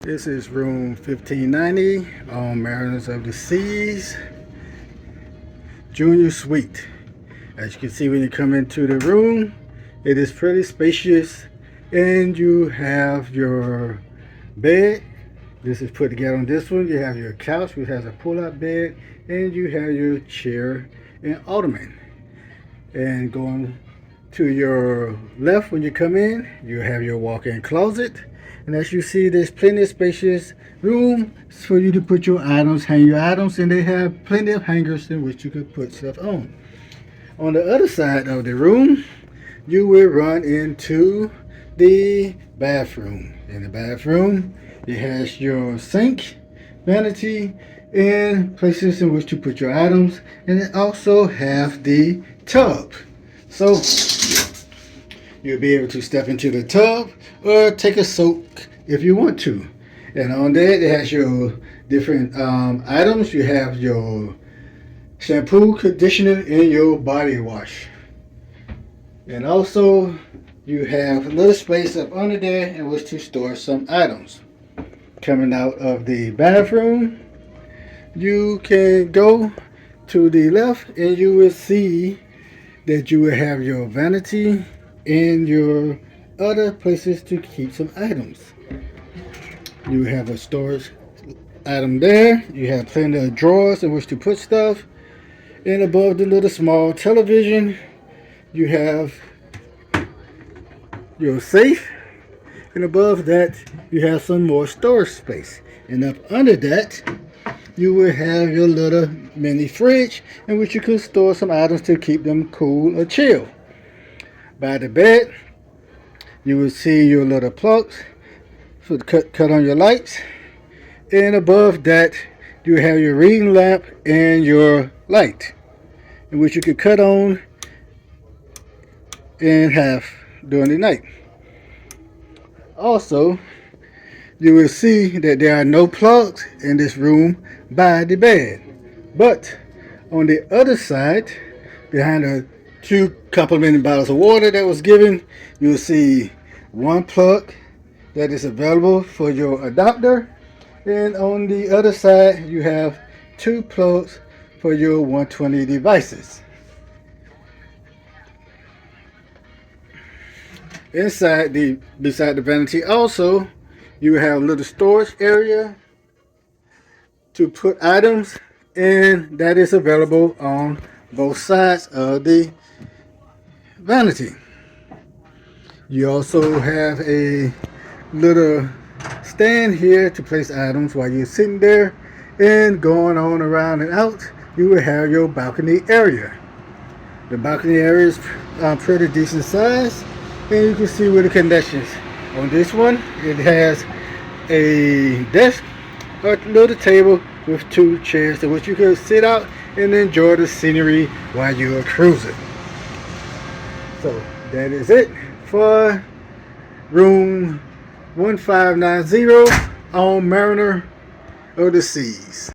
This is room 1590 on Mariners of the Seas Junior Suite. As you can see when you come into the room, it is pretty spacious, and you have your bed. This is put together on this one. You have your couch, which has a pull-out bed, and you have your chair and ottoman. And going to your left when you come in, you have your walk-in closet. And as you see, there's plenty of spacious room for you to put your items, hang your items, and they have plenty of hangers in which you could put stuff on. On the other side of the room, you will run into the bathroom. In the bathroom, it has your sink, vanity, and places in which to put your items, and it also have the tub. So you'll be able to step into the tub or take a soak if you want to. And on there, it has your different items. You have your shampoo, conditioner, and your body wash. And also, you have a little space up under there in which to store some items. Coming out of the bathroom, you can go to the left and you will see that you will have your vanity and your other places to keep some items. You have a storage item there. You have plenty of drawers in which to put stuff. And above the little small television, you have your safe. And above that, you have some more storage space. And up under that, you will have your little mini fridge in which you can store some items to keep them cool or chill. By the bed, you will see your little plugs for the cut on your lights. And above that, you have your reading lamp and your light, in which you can cut on and have during the night. Also, you will see that there are no plugs in this room by the bed. But on the other side, behind the 2 complimentary bottles of water that was given, you'll see one plug that is available for your adapter. And on the other side, you have 2 plugs for your 120 devices. Beside the vanity also, you have a little storage area to put items, and that is available on both sides of the vanity. You also have a little stand here to place items while you're sitting there, and going on around and out, you will have your balcony area. The balcony area is pretty decent size, and you can see with the connections. On this one, it has a desk, a little table with 2 chairs in which you can sit out and enjoy the scenery while you are cruising. So that is it for room 1590 on Mariner of the Seas.